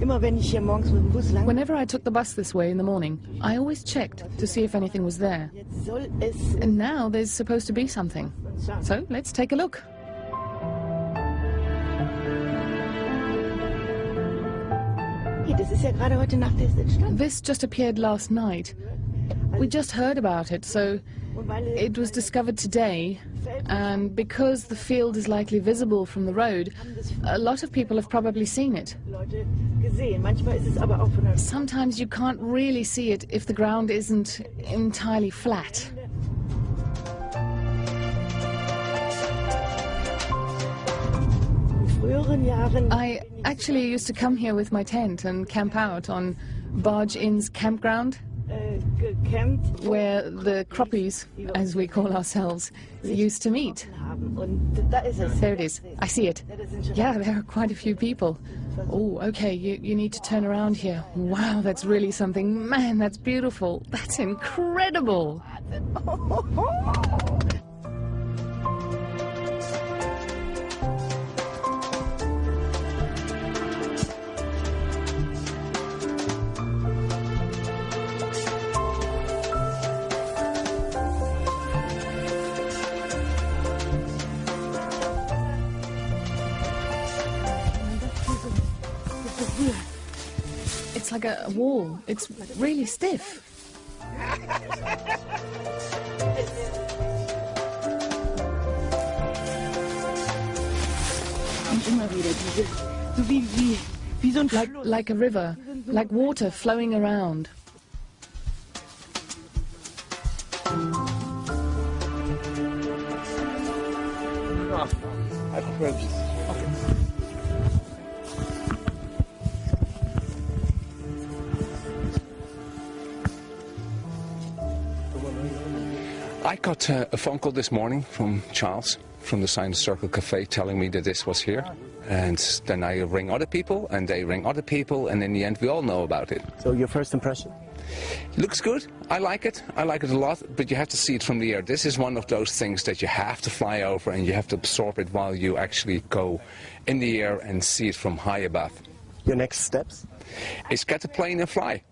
Whenever I took the bus this way in the morning, I always checked to see if anything was there. And now there's supposed to be something. So let's take a look. This just appeared last night. We just heard about it, so it was discovered today, and because the field is likely visible from the road, a lot of people have probably seen it. Sometimes you can't really see it if the ground isn't entirely flat. I actually used to come here with my tent and camp out on Barge Inn's campground, where the croppies, as we call ourselves, used to meet. There it is. I see it. Yeah, there are quite a few people. Oh, okay, you need to turn around here. Wow, that's really something. Man, that's beautiful. That's incredible. It's like a wall. It's really stiff. Like a river, like water flowing around. I got a phone call this morning from Charles from the Science Circle Cafe telling me that this was here, and then I ring other people and they ring other people, and in the end we all know about it. So your first impression? It looks good. I like it a lot, but you have to see it from the air. This is one of those things that you have to fly over and you have to absorb it while you actually go in the air and see it from high above. Your next steps? Is get a plane and fly.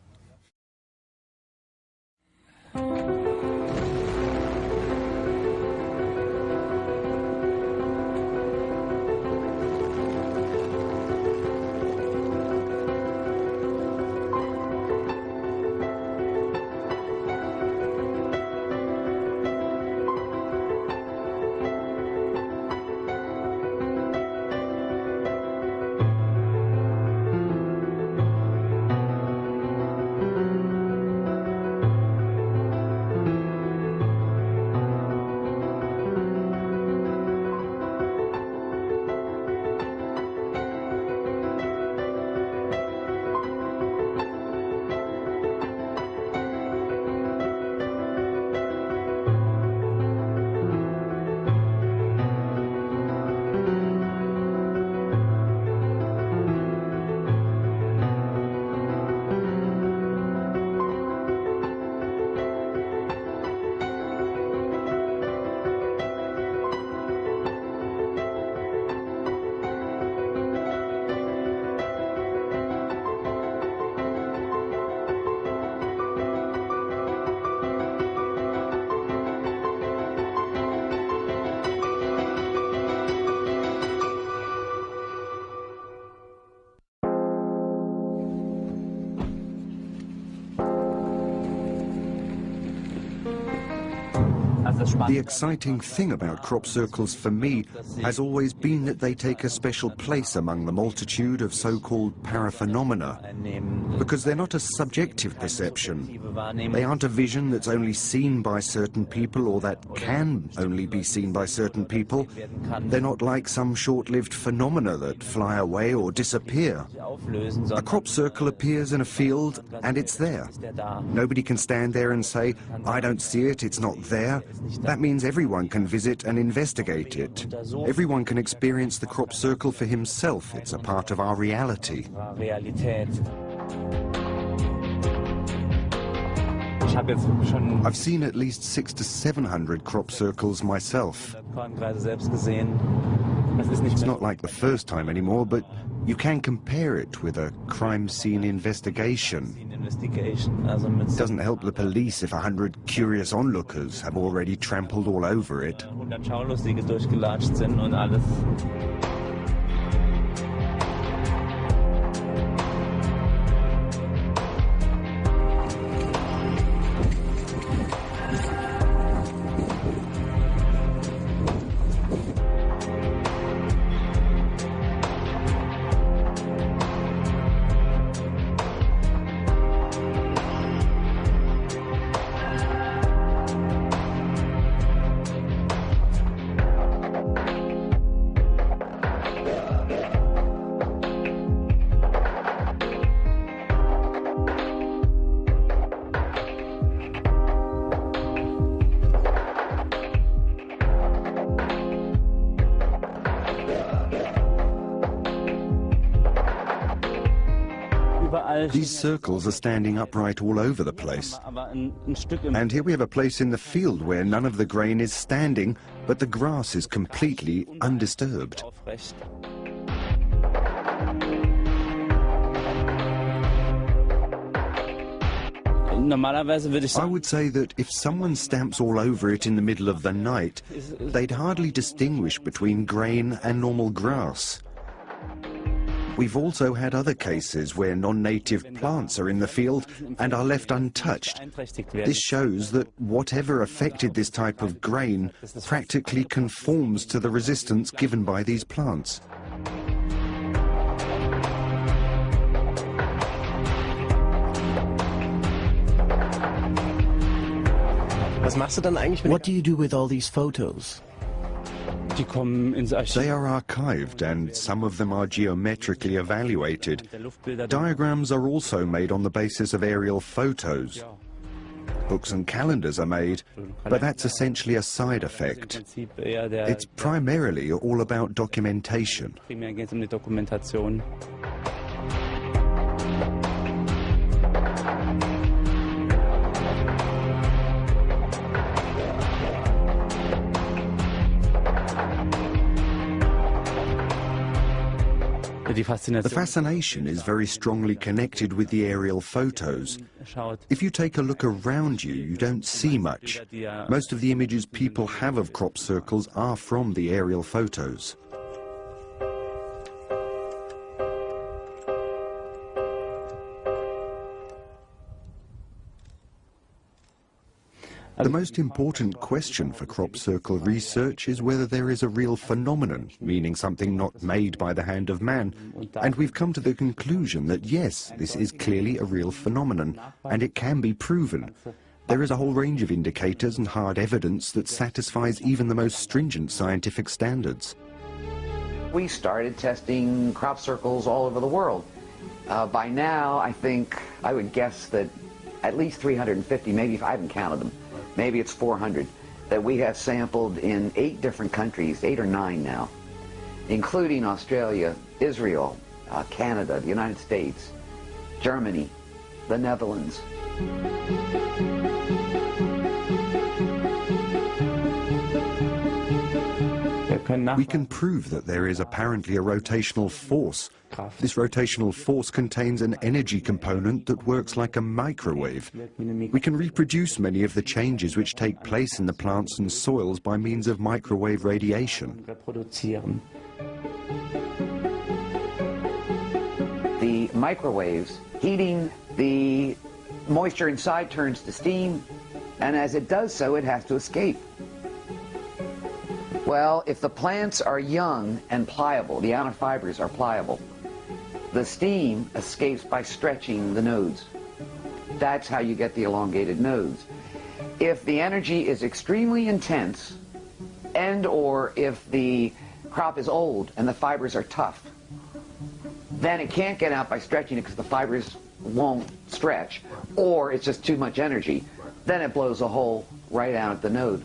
The exciting thing about crop circles for me has always been that they take a special place among the multitude of so-called paraphenomena, because they're not a subjective perception. They aren't a vision that's only seen by certain people or that can only be seen by certain people. They're not like some short-lived phenomena that fly away or disappear. A crop circle appears in a field and it's there. Nobody can stand there and say, I don't see it, it's not there. That means everyone can visit and investigate it. Everyone can experience the crop circle for himself. It's a part of our reality. I've seen at least 600 to 700 crop circles myself. It's not like the first time anymore, but you can compare it with a crime scene investigation. It doesn't help the police if 100 curious onlookers have already trampled all over it. These circles are standing upright all over the place. And here we have a place in the field where none of the grain is standing, but the grass is completely undisturbed. I would say that if someone stamps all over it in the middle of the night, they'd hardly distinguish between grain and normal grass. We've also had other cases where non-native plants are in the field and are left untouched. This shows that whatever affected this type of grain practically conforms to the resistance given by these plants. What do you do with all these photos? They are archived and some of them are geometrically evaluated. Diagrams are also made on the basis of aerial photos. Books and calendars are made, but that's essentially a side effect. It's primarily all about documentation. The fascination is very strongly connected with the aerial photos. If you take a look around you, you don't see much. Most of the images people have of crop circles are from the aerial photos. The most important question for crop circle research is whether there is a real phenomenon, meaning something not made by the hand of man. And we've come to the conclusion that yes, this is clearly a real phenomenon, and it can be proven. There is a whole range of indicators and hard evidence that satisfies even the most stringent scientific standards. We started testing crop circles all over the world. By now, I would guess that at least 350, maybe if I haven't counted them, maybe it's 400, that we have sampled in 8 different countries, 8 or 9 now, including Australia, Israel, Canada, the United States, Germany, the Netherlands. We can prove that there is apparently a rotational force. This rotational force contains an energy component that works like a microwave. We can reproduce many of the changes which take place in the plants and soils by means of microwave radiation. The microwaves heating the moisture inside turns to steam, and as it does so, it has to escape. Well, if the plants are young and pliable, the outer fibers are pliable, the steam escapes by stretching the nodes. That's how you get the elongated nodes. If the energy is extremely intense, and or if the crop is old and the fibers are tough, then it can't get out by stretching it because the fibers won't stretch, or it's just too much energy. Then it blows a hole right out at the node.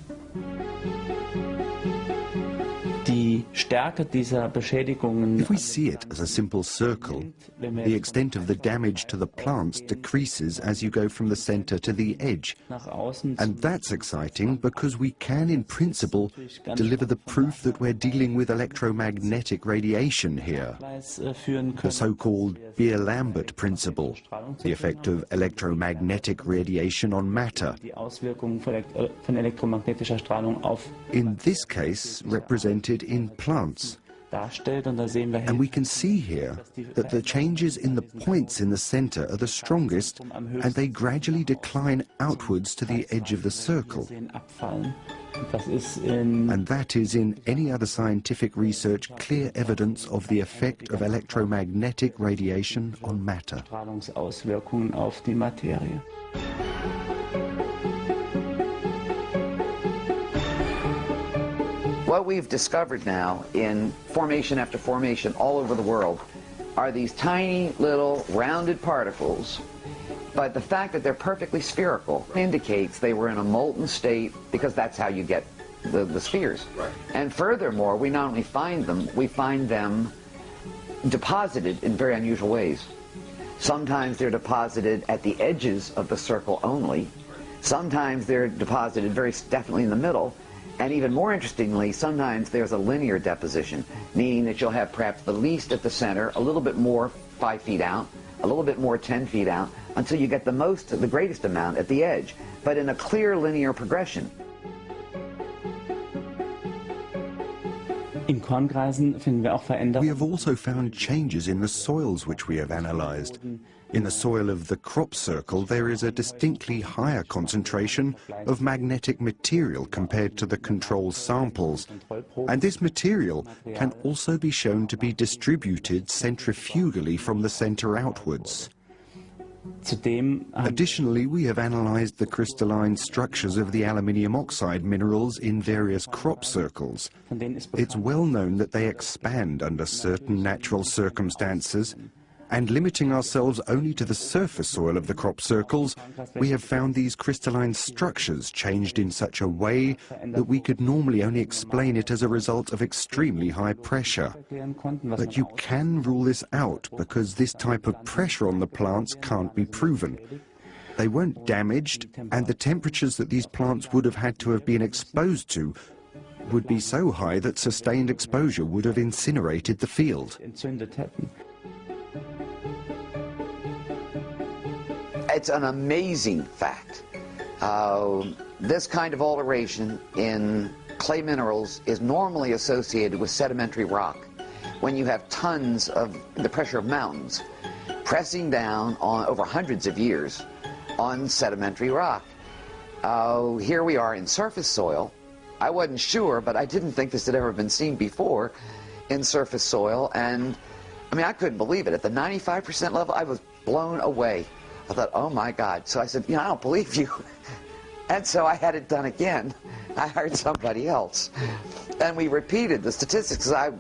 If we see it as a simple circle, the extent of the damage to the plants decreases as you go from the center to the edge. And that's exciting because we can, in principle, deliver the proof that we're dealing with electromagnetic radiation here. The so-called Beer-Lambert principle, the effect of electromagnetic radiation on matter. In this case, represented in plants. And we can see here that the changes in the points in the center are the strongest, and they gradually decline outwards to the edge of the circle. And that is, in any other scientific research, clear evidence of the effect of electromagnetic radiation on matter. What we've discovered now in formation after formation all over the world are these tiny little rounded particles, but the fact that they're perfectly spherical indicates they were in a molten state, because that's how you get the spheres. Right. And furthermore, we not only find them, we find them deposited in very unusual ways. Sometimes they're deposited at the edges of the circle only. Sometimes they're deposited very definitely in the middle. And even more interestingly, sometimes there's a linear deposition, meaning that you'll have perhaps the least at the center, a little bit more 5 feet out, a little bit more 10 feet out, until you get the greatest amount at the edge, but in a clear linear progression. We have also found changes in the soils which we have analyzed. In the soil of the crop circle, there is a distinctly higher concentration of magnetic material compared to the control samples. And this material can also be shown to be distributed centrifugally from the center outwards. Additionally, we have analyzed the crystalline structures of the aluminium oxide minerals in various crop circles. It's well known that they expand under certain natural circumstances, and limiting ourselves only to the surface soil of the crop circles, we have found these crystalline structures changed in such a way that we could normally only explain it as a result of extremely high pressure. But you can rule this out because this type of pressure on the plants can't be proven. They weren't damaged, and the temperatures that these plants would have had to have been exposed to would be so high that sustained exposure would have incinerated the field. It's an amazing fact. This kind of alteration in clay minerals is normally associated with sedimentary rock. When you have tons of the pressure of mountains pressing down on over hundreds of years on sedimentary rock. Here we are in surface soil. I wasn't sure, but I didn't think this had ever been seen before in surface soil, and I mean, I couldn't believe it. At the 95% level, I was blown away. I thought, oh my God. So I said, I don't believe you. And so I had it done again. I hired somebody else. And we repeated the statistics because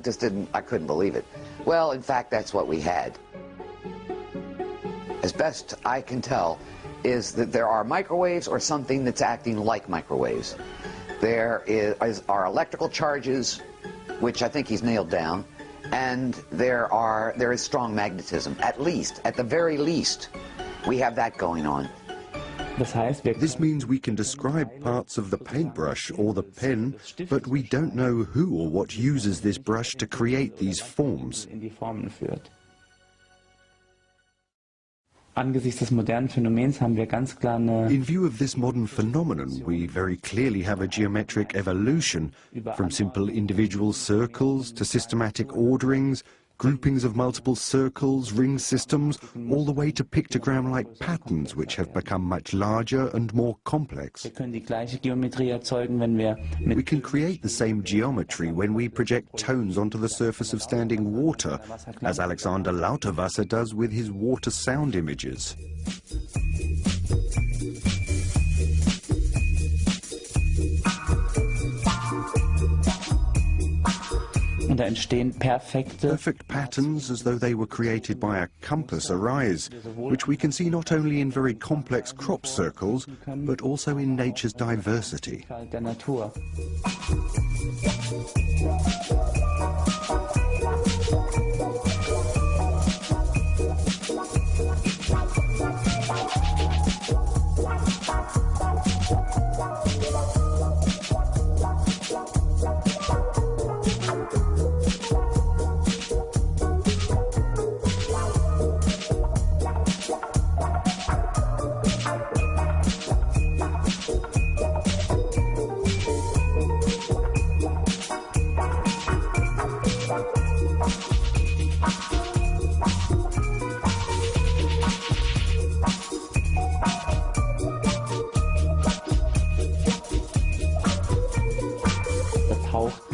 I couldn't believe it. Well, in fact, that's what we had. As best I can tell, is that there are microwaves or something that's acting like microwaves. There are electrical charges, which I think he's nailed down, and there is strong magnetism, at the very least. We have that going on. This means we can describe parts of the paintbrush or the pen, but we don't know who or what uses this brush to create these forms. In view of this modern phenomenon, we very clearly have a geometric evolution, from simple individual circles to systematic orderings, groupings of multiple circles, ring systems, all the way to pictogram-like patterns which have become much larger and more complex. We can create the same geometry when we project tones onto the surface of standing water, as Alexander Lauterwasser does with his water sound images. Und da entstehen perfect patterns as though they were created by a compass arise, which we can see not only in very complex crop circles, but also in nature's diversity. der Natur.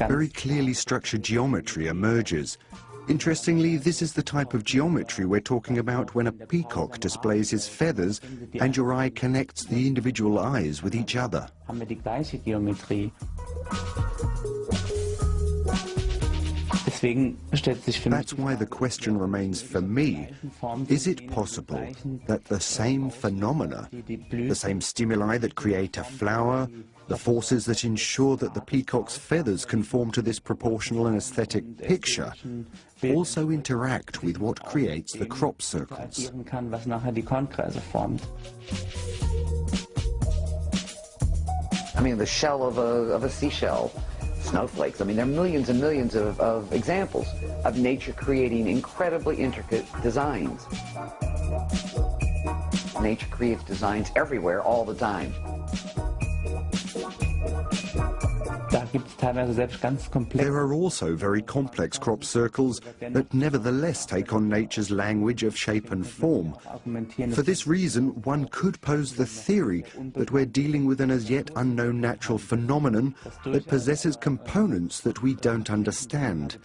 Very clearly structured geometry emerges. Interestingly, this is the type of geometry we're talking about when a peacock displays his feathers and your eye connects the individual eyes with each other. Haben wir die gleiche Geometrie. That's why the question remains for me, is it possible that the same phenomena, the same stimuli that create a flower, the forces that ensure that the peacock's feathers conform to this proportional and aesthetic picture, also interact with what creates the crop circles? I mean, the shell of a seashell, snowflakes. I mean, there are millions and millions of examples of nature creating incredibly intricate designs. Nature creates designs everywhere, all the time. There are also very complex crop circles that nevertheless take on nature's language of shape and form. For this reason, one could pose the theory that we're dealing with an as yet unknown natural phenomenon that possesses components that we don't understand.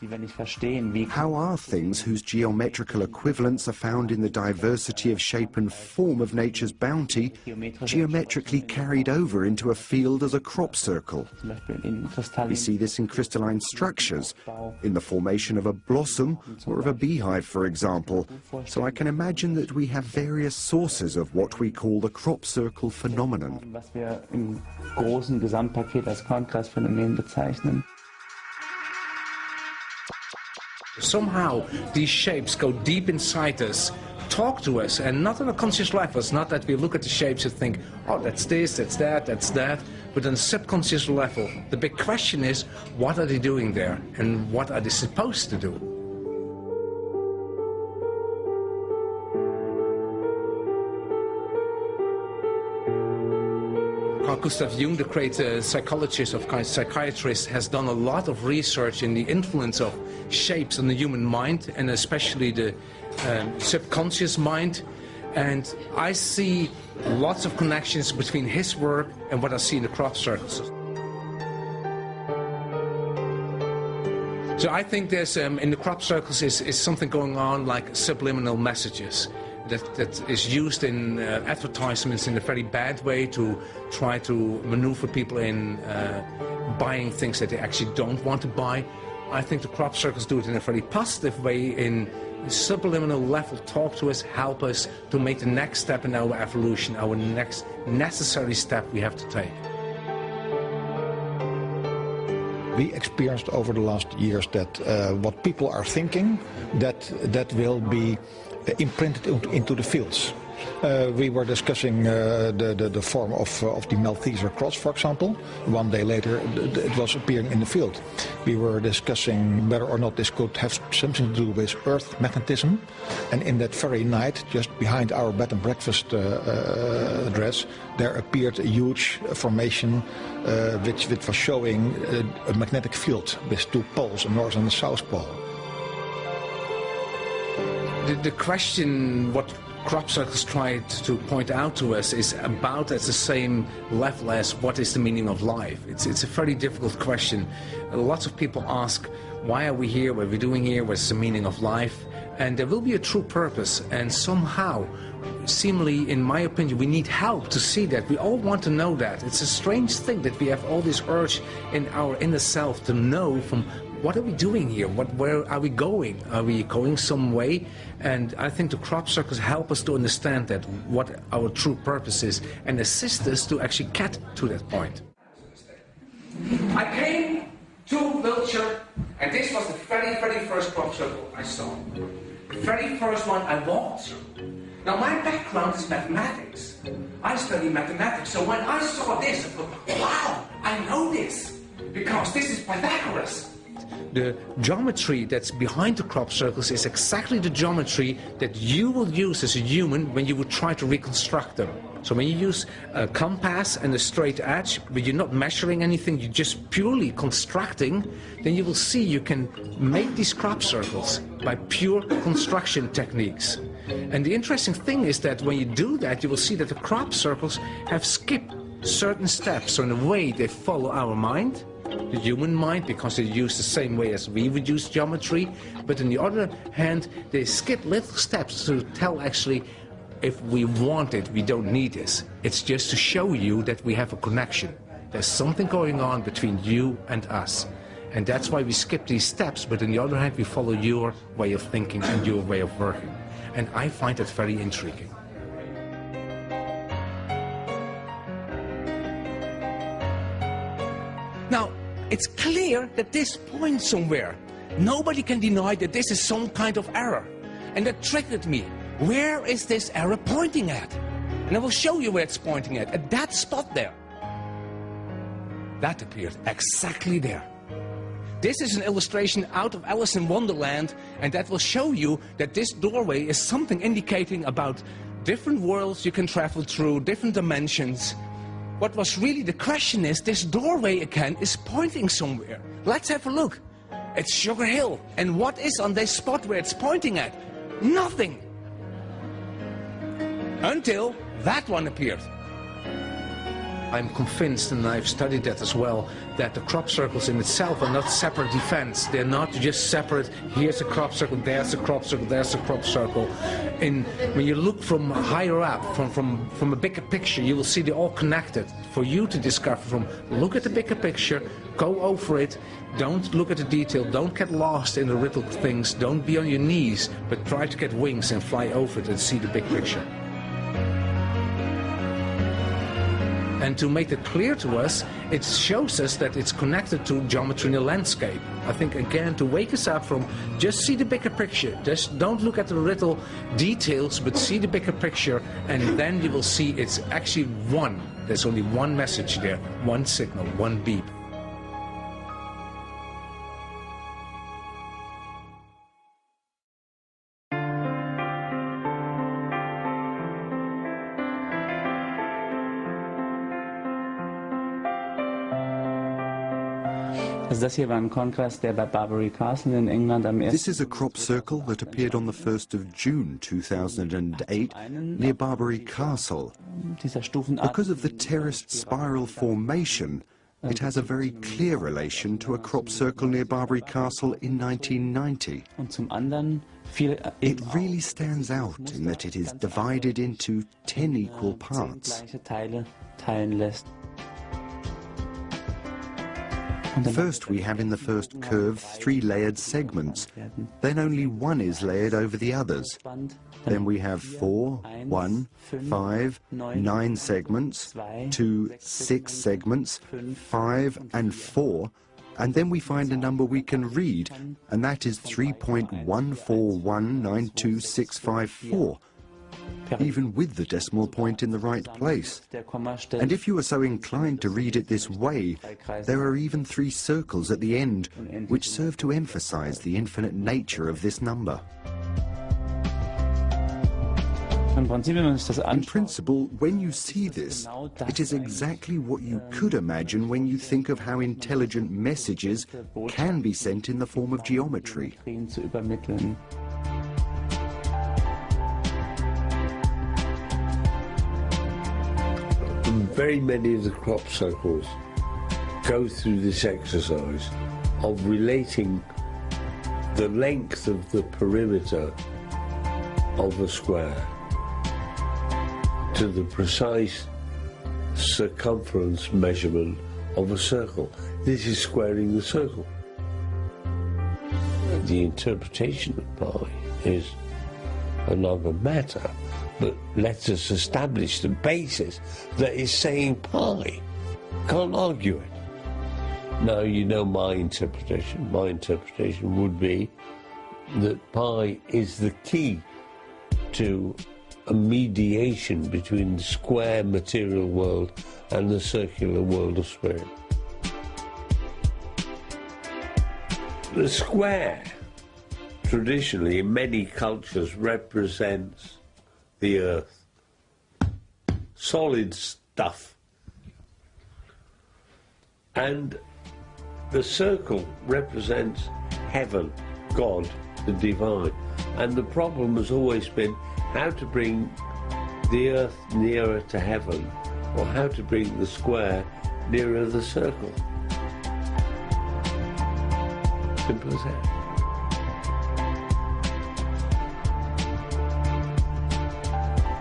How are things whose geometrical equivalents are found in the diversity of shape and form of nature's bounty geometrically carried over into a field as a crop circle? We see this in crystalline structures, in the formation of a blossom or of a beehive, for example. So I can imagine that we have various sources of what we call the crop circle phenomenon. Was wir im großen Gesamtpaket als Kornkreisphänomen bezeichnen. Somehow these shapes go deep inside us, talk to us, and not on a conscious level. It's not that we look at the shapes and think, oh, that's this, that's that, but on a subconscious level. The big question is, what are they doing there, and what are they supposed to do? Carl Gustav Jung, the great psychologist of psychiatrists, has done a lot of research in the influence of shapes on the human mind, and especially the subconscious mind. And I see lots of connections between his work and what I see in the crop circles. So I think there's, in the crop circles is something going on like subliminal messages that is used in advertisements in a very bad way to try to maneuver people in buying things that they actually don't want to buy. I think the crop circles do it in a very positive way, in subliminal level, talk to us, help us to make the next step in our evolution, our next necessary step we have to take. We experienced over the last years that what people are thinking, that will be imprinted into the fields. We were discussing the form of the Malteser cross, for example. One day later, it was appearing in the field. We were discussing whether or not this could have something to do with Earth magnetism. And in that very night, just behind our bed and breakfast address, there appeared a huge formation which was showing a magnetic field with two poles, a north and a south pole. The question, what crop circles tried to point out to us, is about at the same level as what is the meaning of life. It's a very difficult question. Lots of people ask, why are we here, what are we doing here, what's the meaning of life? And there will be a true purpose, and somehow, seemingly, in my opinion, we need help to see that. We all want to know that. It's a strange thing that we have all this urge in our inner self to know from what are we doing here? Where are we going? Are we going some way? And I think the crop circles help us to understand that, what our true purpose is, and assist us to actually get to that point. I came to Wiltshire, and this was the very first crop circle I saw. The very first one I walked through. Now my background is mathematics. I study mathematics, so when I saw this, I thought, wow, I know this, because this is Pythagoras. The geometry that's behind the crop circles is exactly the geometry that you will use as a human when you would try to reconstruct them. So when you use a compass and a straight edge, but you're not measuring anything, you're just purely constructing, then you will see you can make these crop circles by pure construction techniques. And the interesting thing is that when you do that, you will see that the crop circles have skipped certain steps. So in a way, they follow our mind, the human mind, because they use the same way as we would use geometry. But on the other hand, they skip little steps to tell actually, if we want it, we don't need this. It's just to show you that we have a connection. There's something going on between you and us. And that's why we skip these steps, but on the other hand, we follow your way of thinking and your way of working. And I find that very intriguing. Now, it's clear that this points somewhere. Nobody can deny that this is some kind of error. And that triggered me. Where is this arrow pointing at? And I will show you where it's pointing at that spot there. That appeared exactly there. This is an illustration out of Alice in Wonderland, and that will show you that this doorway is something indicating about different worlds you can travel through, different dimensions. What was really the question is, this doorway again is pointing somewhere. Let's have a look. It's Sugar Hill. And what is on this spot where it's pointing at? Nothing. Until that one appeared. I'm convinced, and I've studied that as well, that the crop circles in itself are not separate events. They're not just separate, here's a crop circle, there's a crop circle, there's a crop circle. And when you look from higher up, from a bigger picture, you will see they're all connected. For you to discover from, look at the bigger picture, go over it, don't look at the detail, don't get lost in the little things, don't be on your knees, but try to get wings and fly over it and see the big picture. And to make it clear to us, it shows us that it's connected to geometry in the landscape. I think, again, to wake us up from just see the bigger picture. Just don't look at the little details, but see the bigger picture, and then you will see it's actually one. There's only one message there, one signal, one beep. Also das hier war ein Kongress, der bei Barbary Castle in England am 1. This is a crop circle that appeared on the 1st of June 2008 near Barbary Castle. Because of the terraced spiral formation, it has a very clear relation to a crop circle near Barbary Castle in 1990. It really stands out in that it is divided into 10 equal parts. First, we have in the first curve 3 layered segments. Then only one is layered over the others. Then we have 4, 1, 5, 9 segments, 2, 6 segments, 5 and 4, and then we find a number we can read, and that is 3.14192654. Even with the decimal point in the right place. And if you are so inclined to read it this way, there are even 3 circles at the end, which serve to emphasize the infinite nature of this number. In principle, when you see this, it is exactly what you could imagine when you think of how intelligent messages can be sent in the form of geometry. Very many of the crop circles go through this exercise of relating the length of the perimeter of a square to the precise circumference measurement of a circle. This is squaring the circle. the interpretation of pi is another matter, but let us establish the basis that is saying pi. Can't argue it. Now, you know my interpretation. My interpretation would be that pi is the key to a mediation between the square material world and the circular world of spirit. The square, traditionally in many cultures, represents the earth, solid stuff. And the circle represents heaven, God, the divine. And the problem has always been how to bring the earth nearer to heaven, or how to bring the square nearer the circle. Simple as that.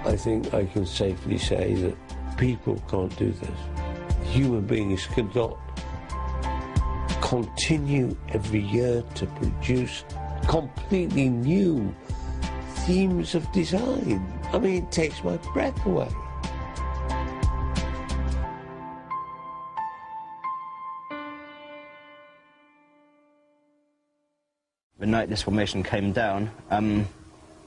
I think I can safely say that people can't do this. Human beings cannot continue every year to produce completely new themes of design. I mean, it takes my breath away. The night this formation came down,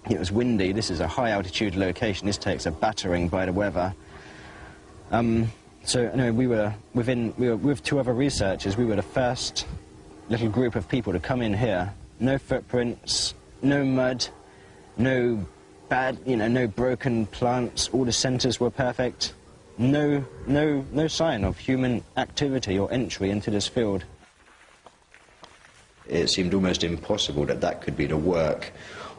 it was windy. This is a high altitude location. This takes a battering by the weather. So anyway, we were with two other researchers. We were the first little group of people to come in here. No footprints, no mud, no no broken plants. All the centres were perfect. No sign of human activity or entry into this field. It seemed almost impossible that that could be the work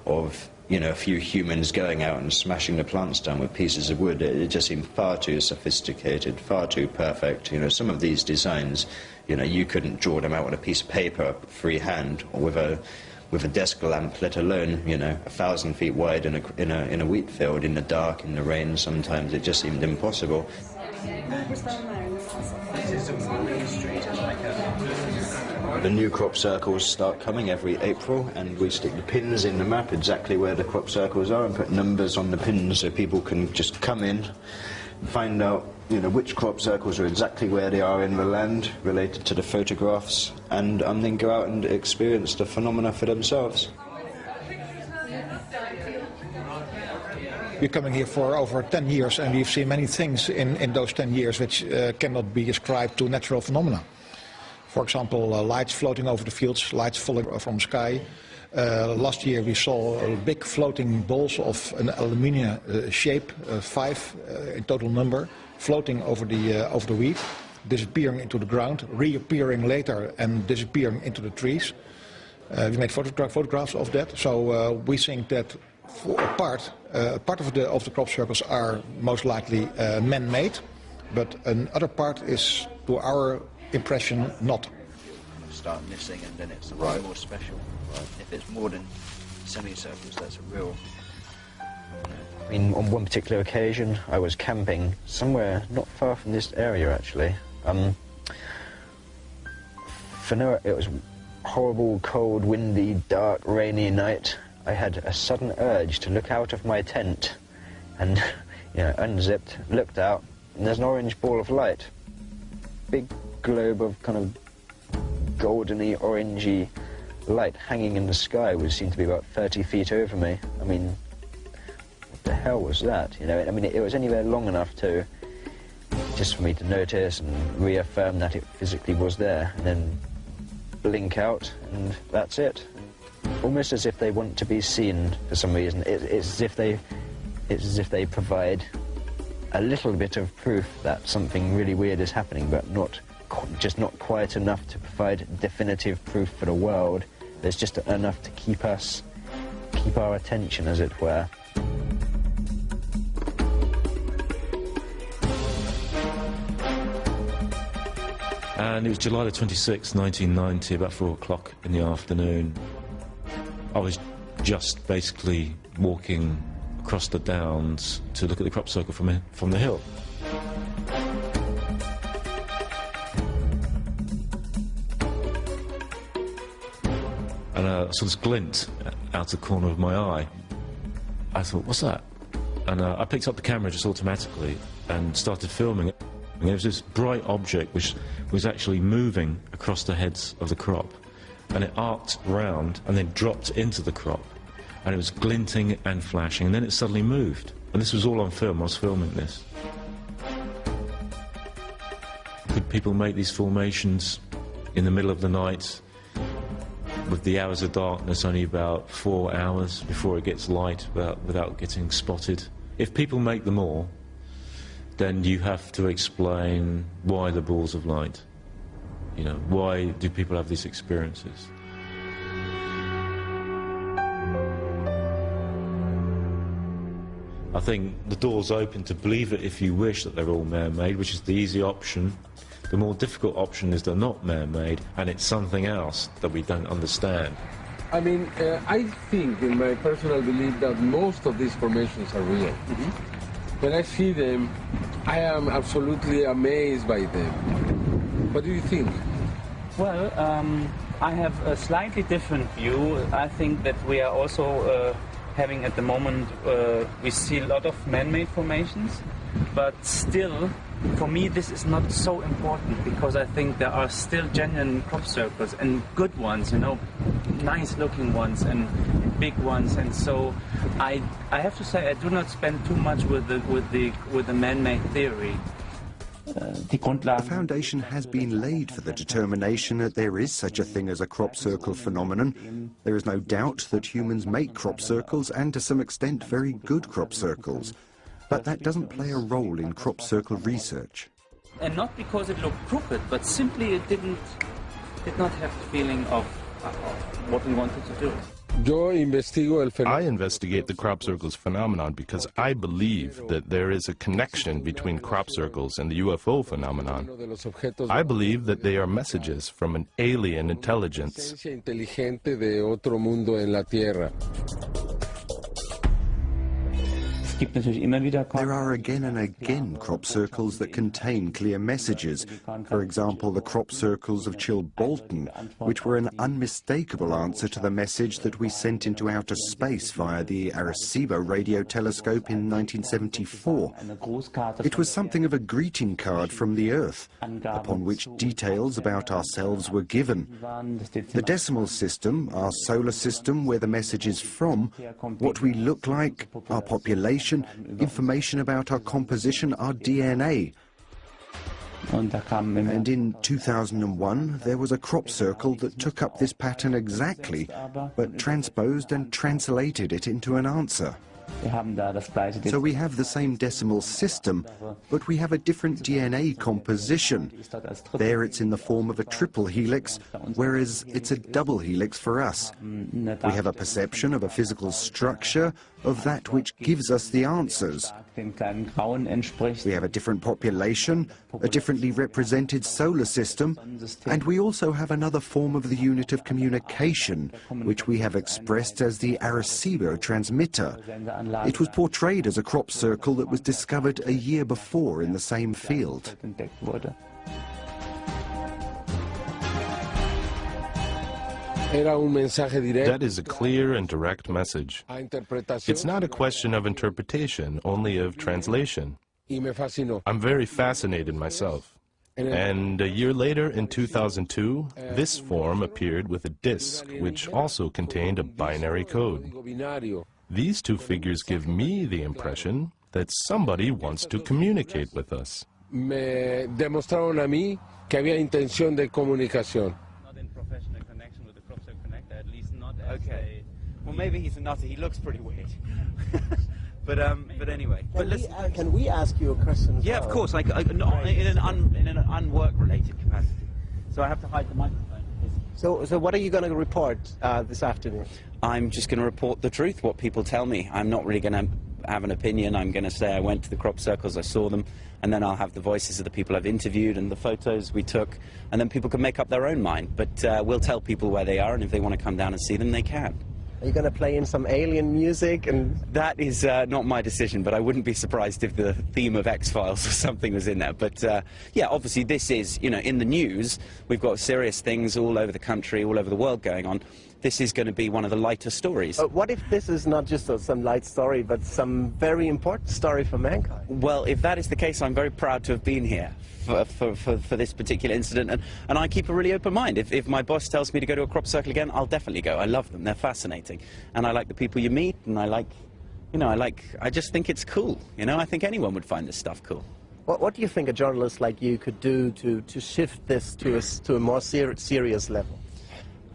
of, a few humans going out and smashing the plants down with pieces of wood. It just seemed far too sophisticated, far too perfect. Some of these designs, you couldn't draw them out on a piece of paper freehand or with a desk lamp, let alone, 1,000 feet wide in a wheat field, in the dark, in the rain. Sometimes it just seemed impossible. The new crop circles start coming every April, and we stick the pins in the map exactly where the crop circles are and put numbers on the pins so people can just come in and find out which crop circles are exactly where they are in the land related to the photographs, and then go out and experience the phenomena for themselves. We're coming here for over 10 years, and we've seen many things in those 10 years which cannot be ascribed to natural phenomena. For example, lights floating over the fields, lights falling from the sky. Last year we saw big floating balls of an aluminium shape, 5 in total number, floating over the wheat, disappearing into the ground, reappearing later and disappearing into the trees. We made photographs of that, so we think that for a part of the crop circles are most likely man-made, but another part is, to our impression, not. Start missing, and then it's something more special. If it's more than semicircles, that's a real. I mean, on one particular occasion, I was camping somewhere not far from this area, actually. It was a horrible, cold, windy, dark, rainy night. I had a sudden urge to look out of my tent, and unzipped, looked out, and there's an orange ball of light. Big globe of kind of goldeny, orangey light hanging in the sky, which seemed to be about 30 feet over me. I mean, what the hell was that? I mean, it was anywhere long enough to just for me to notice and reaffirm that it physically was there, and then blink out, and that's it. Almost as if they want to be seen for some reason. It's as if they provide a little bit of proof that something really weird is happening, but just not quite enough to provide definitive proof for the world. There's just enough to keep our attention, as it were. And it was July the 26th, 1990, about 4 o'clock in the afternoon. I was just basically walking across the downs to look at the crop circle from the hill. and I saw this glint out the corner of my eye. I thought, what's that? And I picked up the camera just automatically and started filming it. And there was this bright object which was actually moving across the heads of the crop, and it arced round and then dropped into the crop, and it was glinting and flashing, and then it suddenly moved. And this was all on film. I was filming this. Could people make these formations in the middle of the night with the hours of darkness only about 4 hours before it gets light without getting spotted? If people make them all, then you have to explain why the balls of light. You know, why do people have these experiences? I think the door's open to believe it if you wish that they're all man-made, which is the easy option. The more difficult option is they're not man-made, and it's something else that we don't understand. I mean, I think, in my personal belief, that most of these formations are real. When I see them, I am absolutely amazed by them. What do you think? Well, I have a slightly different view. I think that we are also having at the moment, we see a lot of man-made formations, but still, for me, this is not so important, because I think there are still genuine crop circles and good ones, you know, nice-looking ones and big ones, and so I have to say I do not spend too much with the man-made theory. The foundation has been laid for the determination that there is such a thing as a crop circle phenomenon. There is no doubt that humans make crop circles, and to some extent very good crop circles. But that doesn't play a role in crop circle research. And not because it looked crooked, but simply it did not have the feeling of what we wanted to do. I investigate the crop circles phenomenon because I believe that there is a connection between crop circles and the UFO phenomenon. I believe that they are messages from an alien intelligence. There are again and again crop circles that contain clear messages. For example, the crop circles of Chilbolton, which were an unmistakable answer to the message that we sent into outer space via the Arecibo radio telescope in 1974. It was something of a greeting card from the Earth, upon which details about ourselves were given. The decimal system, our solar system, where the message is from, what we look like, our population, information about our composition, our DNA. And in 2001, there was a crop circle that took up this pattern exactly, but transposed and translated it into an answer. So we have the same decimal system, but we have a different DNA composition. There it's in the form of a triple helix, whereas it's a double helix for us. We have a perception of a physical structure of that which gives us the answers. We have a different population, a differently represented solar system, and we also have another form of the unit of communication, which we have expressed as the Arecibo transmitter. It was portrayed as a crop circle that was discovered a year before in the same field. That is a clear and direct message. It's not a question of interpretation, only of translation. I'm very fascinated myself. And a year later, in 2002, this form appeared with a disc, which also contained a binary code. These two figures give me the impression that somebody wants to communicate with us. Me demostraron a mí que había intención de comunicación. Okay. Well, maybe he's a nutter. He looks pretty weird. but anyway. Can we ask you a question? Yeah, of course. Like in an unwork-related capacity. So I have to hide the microphone. So what are you going to report this afternoon? I'm just going to report the truth, what people tell me. I'm not really going to have an opinion. I'm going to say I went to the crop circles, I saw them, and then I'll have the voices of the people I've interviewed and the photos we took, and then people can make up their own mind. But we'll tell people where they are, and if they want to come down and see them, they can. Are you going to play in some alien music? And that is not my decision, but I wouldn't be surprised if the theme of X-Files or something was in there. But yeah, obviously this is, you know, in the news, we've got serious things all over the country, all over the world going on. this is going to be one of the lighter stories. What if this is not just some light story, but some very important story for mankind? Well, if that is the case, I'm very proud to have been here for this particular incident, and I keep a really open mind. If my boss tells me to go to a crop circle again, I'll definitely go. I love them. They're fascinating. And I like the people you meet, and I just think it's cool. I think anyone would find this stuff cool. What do you think a journalist like you could do to shift this to a more serious level?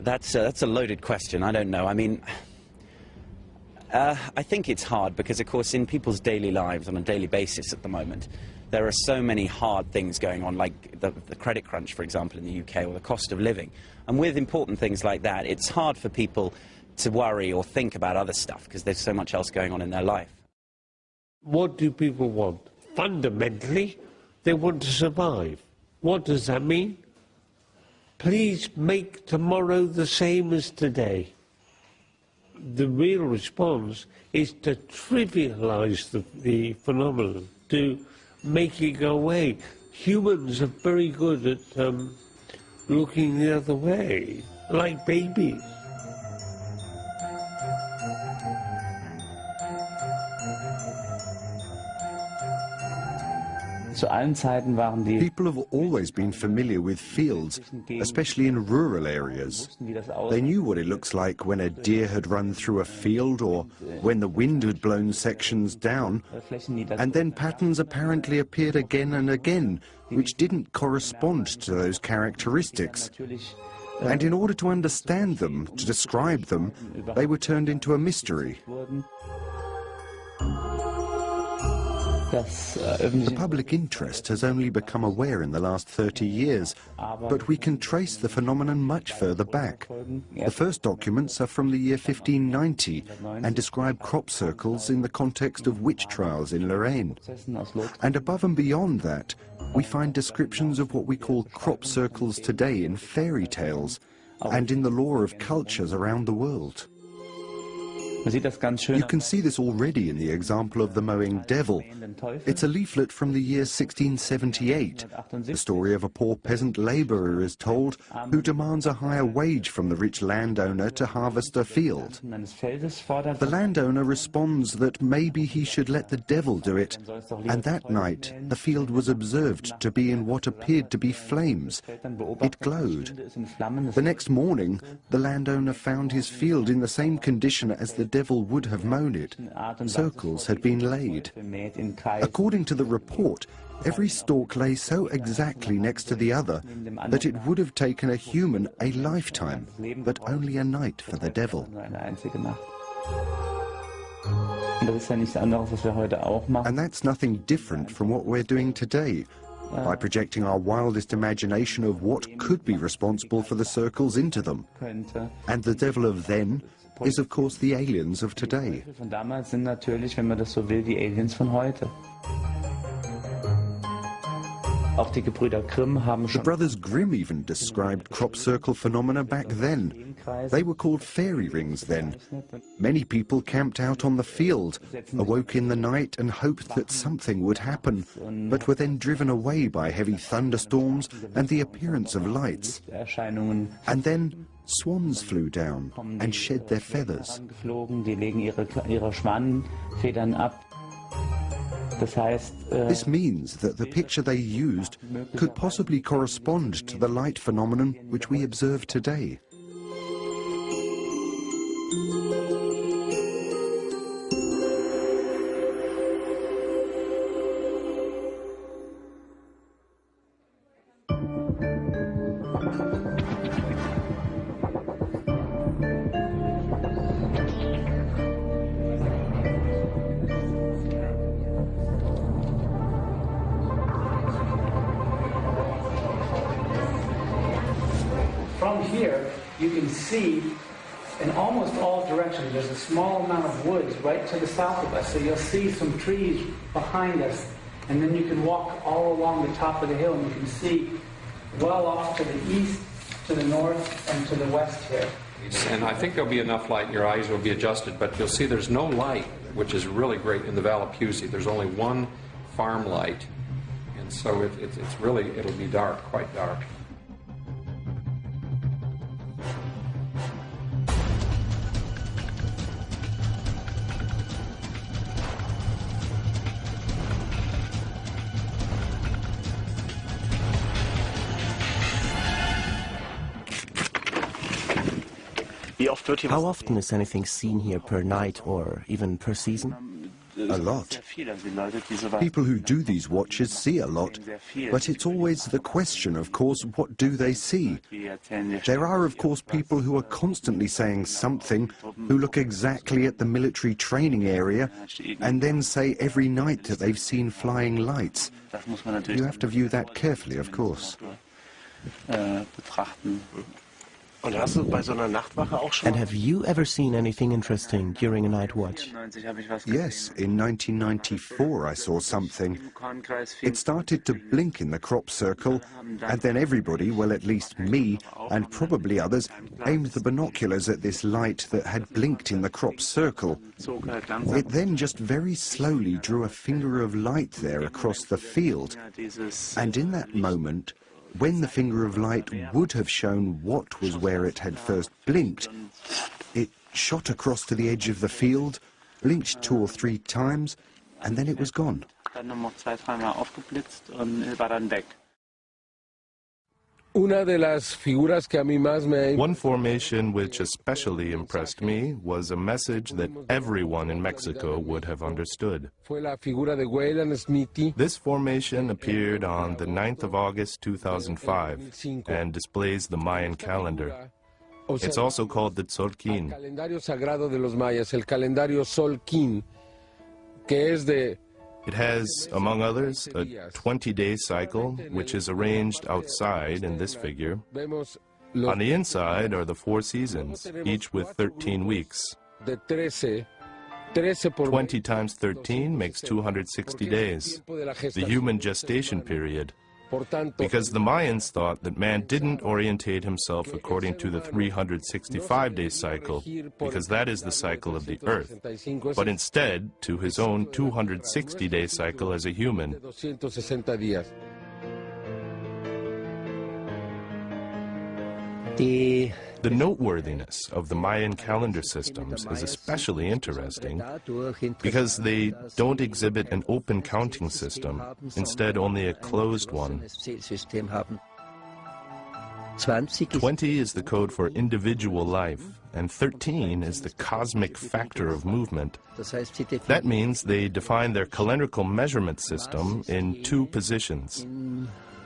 That's a loaded question. I don't know. I mean, I think it's hard because, of course, in people's daily lives on a daily basis at the moment, there are so many hard things going on, like the credit crunch, for example, in the UK, or the cost of living. And with important things like that, it's hard for people to worry or think about other stuff because there's so much else going on in their life. What do people want? Fundamentally, they want to survive. What does that mean? Please make tomorrow the same as today. The real response is to trivialize the phenomenon, to make it go away. Humans are very good at looking the other way, like babies. People have always been familiar with fields, especially in rural areas. They knew what it looks like when a deer had run through a field or when the wind had blown sections down, and then patterns apparently appeared again and again, which didn't correspond to those characteristics. And in order to understand them, to describe them, they were turned into a mystery. The public interest has only become aware in the last 30 years, but we can trace the phenomenon much further back. The first documents are from the year 1590 and describe crop circles in the context of witch trials in Lorraine. And above and beyond that, we find descriptions of what we call crop circles today in fairy tales and in the lore of cultures around the world. You can see this already in the example of the mowing devil. It's a leaflet from the year 1678. The story of a poor peasant labourer is told who demands a higher wage from the rich landowner to harvest a field. The landowner responds that maybe he should let the devil do it, and that night the field was observed to be in what appeared to be flames. It glowed. The next morning, the landowner found his field in the same condition as the devil would have mown it. Circles had been laid. According to the report, every stalk lay so exactly next to the other that it would have taken a human a lifetime, but only a night for the devil. And that's nothing different from what we're doing today, by projecting our wildest imagination of what could be responsible for the circles into them. And the devil of then is, of course, the aliens of today. The brothers Grimm even described crop circle phenomena back then. They were called fairy rings then. Many people camped out on the field, awoke in the night and hoped that something would happen, but were then driven away by heavy thunderstorms and the appearance of lights. And then swans flew down and shed their feathers. This means that the picture they used could possibly correspond to the light phenomenon which we observe today. From here, you can see in almost all directions, there's a small amount of woods right to the south of us. So you'll see some trees behind us, and then you can walk all along the top of the hill, and you can see well off to the east, to the north, and to the west here. And I think there'll be enough light, your eyes will be adjusted, but you'll see there's no light, which is really great in the Valapuzzi. There's only one farm light, and so it's really, it'll be dark, quite dark. How often is anything seen here per night or even per season? A lot. People who do these watches see a lot, but it's always the question, of course, what do they see? There are, of course, people who are constantly saying something, who look exactly at the military training area and then say every night that they've seen flying lights. You have to view that carefully, of course. And have you ever seen anything interesting during a night watch? Yes, in 1994 I saw something. It started to blink in the crop circle, and then everybody, well at least me, and probably others, aimed the binoculars at this light that had blinked in the crop circle. It then just very slowly drew a finger of light there across the field, and in that moment, when the finger of light would have shown what was where it had first blinked, it shot across to the edge of the field, blinked 2 or 3 times, and then it was gone. One formation which especially impressed me was a message that everyone in Mexico would have understood. This formation appeared on the 9th of August 2005 and displays the Mayan calendar. It's also called the Tzolkin. It has, among others, a 20-day cycle, which is arranged outside in this figure. On the inside are the 4 seasons, each with 13 weeks. 20 times 13 makes 260 days, the human gestation period. Because the Mayans thought that man didn't orientate himself according to the 365-day cycle, because that is the cycle of the earth, but instead to his own 260-day cycle as a human. The noteworthiness of the Mayan calendar systems is especially interesting because they don't exhibit an open counting system, instead only a closed one. 20 is the code for individual life, and 13 is the cosmic factor of movement. That means they define their calendrical measurement system in 2 positions.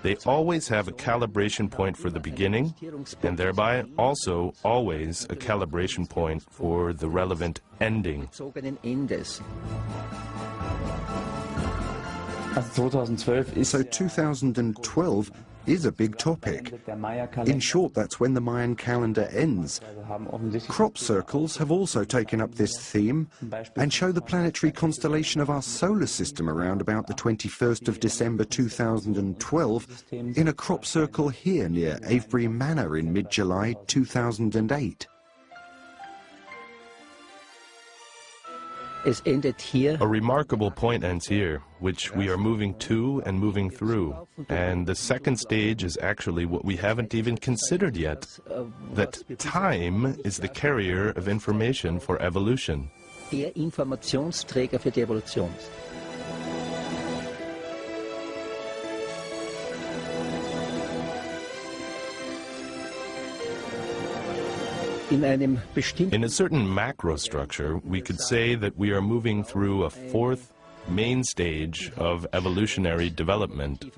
They always have a calibration point for the beginning, and thereby also always a calibration point for the relevant ending. So 2012 is a big topic. In short, that's when the Mayan calendar ends. Crop circles have also taken up this theme and show the planetary constellation of our solar system around about the 21st of December 2012 in a crop circle here near Avebury Manor in mid-July 2008. A remarkable point ends here, which we are moving to and moving through. And the second stage is actually what we haven't even considered yet, that time is the carrier of information for evolution. In a certain macro structure, we could say that we are moving through a 4th main stage of evolutionary development.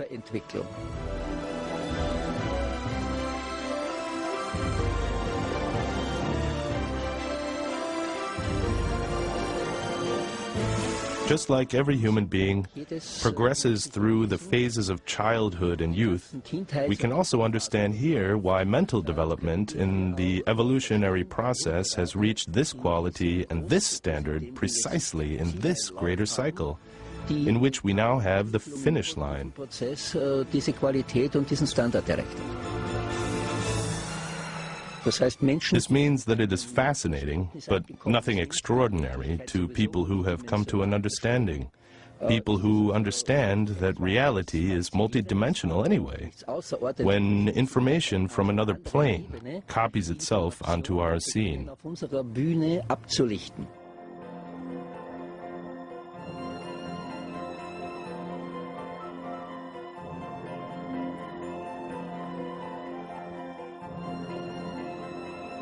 Just like every human being progresses through the phases of childhood and youth, we can also understand here why mental development in the evolutionary process has reached this quality and this standard precisely in this greater cycle, in which we now have the finish line. This means that it is fascinating, but nothing extraordinary, to people who have come to an understanding. People who understand that reality is multidimensional anyway, when information from another plane copies itself onto our scene.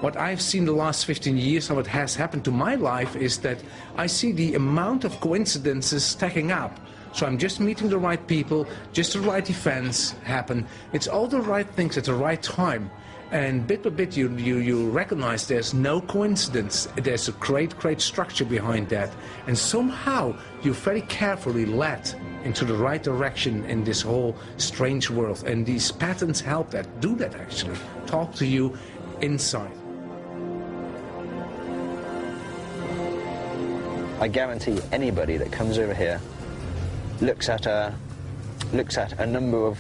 What I've seen the last 15 years, how it has happened to my life, is that I see the amount of coincidences stacking up. So I'm just meeting the right people, just the right events happen. It's all the right things at the right time. And bit by bit you recognize there's no coincidence. There's a great structure behind that. And somehow you're very carefully led into the right direction in this whole strange world. And these patterns help that, do that actually. Talk to you inside. I guarantee anybody that comes over here looks at a number of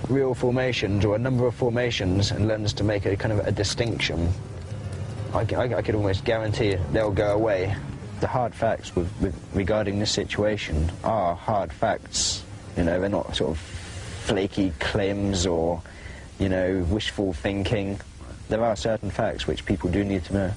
real formations or a number of formations and learns to make a kind of a distinction, I could almost guarantee they'll go away. The hard facts regarding this situation are hard facts. You know, they're not sort of flaky claims or, you know, wishful thinking. There are certain facts which people do need to know.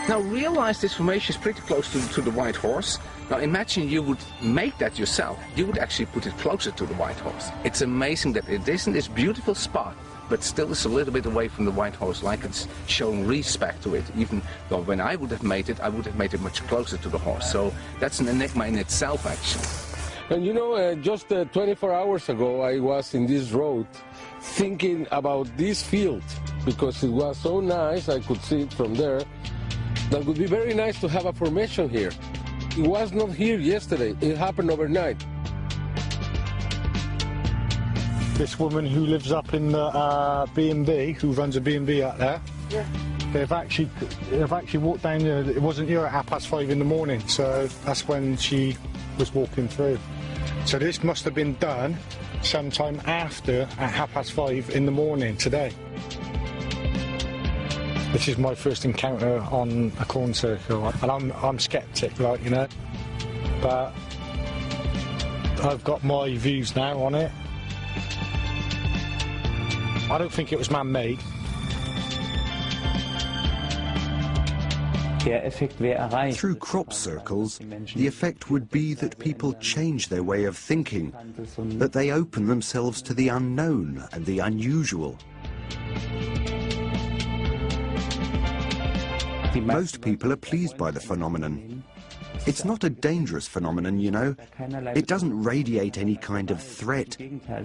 Now realize this formation is pretty close to the White Horse. Now imagine you would make that yourself. You would actually put it closer to the White Horse. It's amazing that it is in this beautiful spot, but still is a little bit away from the White Horse, like it's showing respect to it. Even though when I would have made it, I would have made it much closer to the horse. So that's an enigma in itself, actually. And you know, just 24 hours ago, I was in this road thinking about this field, because it was so nice, I could see it from there. That would be very nice to have a formation here. It was not here yesterday, it happened overnight. This woman who lives up in the B&B, who runs a B&B out there, yeah. They've actually walked down there. It wasn't here at 5:30 in the morning, so that's when she was walking through. So this must have been done sometime after at 5:30 in the morning today. This is my first encounter on a corn circle, and I'm sceptic, like, you know, but I've got my views now on it. I don't think it was man-made. Through crop circles, the effect would be that people change their way of thinking, that they open themselves to the unknown and the unusual. Most people are pleased by the phenomenon. It's not a dangerous phenomenon, you know. It doesn't radiate any kind of threat,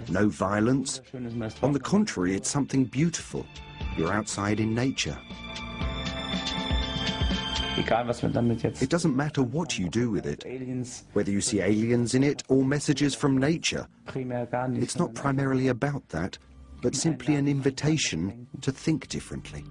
no violence. On the contrary, it's something beautiful. You're outside in nature. It doesn't matter what you do with it, whether you see aliens in it or messages from nature. It's not primarily about that, but simply an invitation to think differently.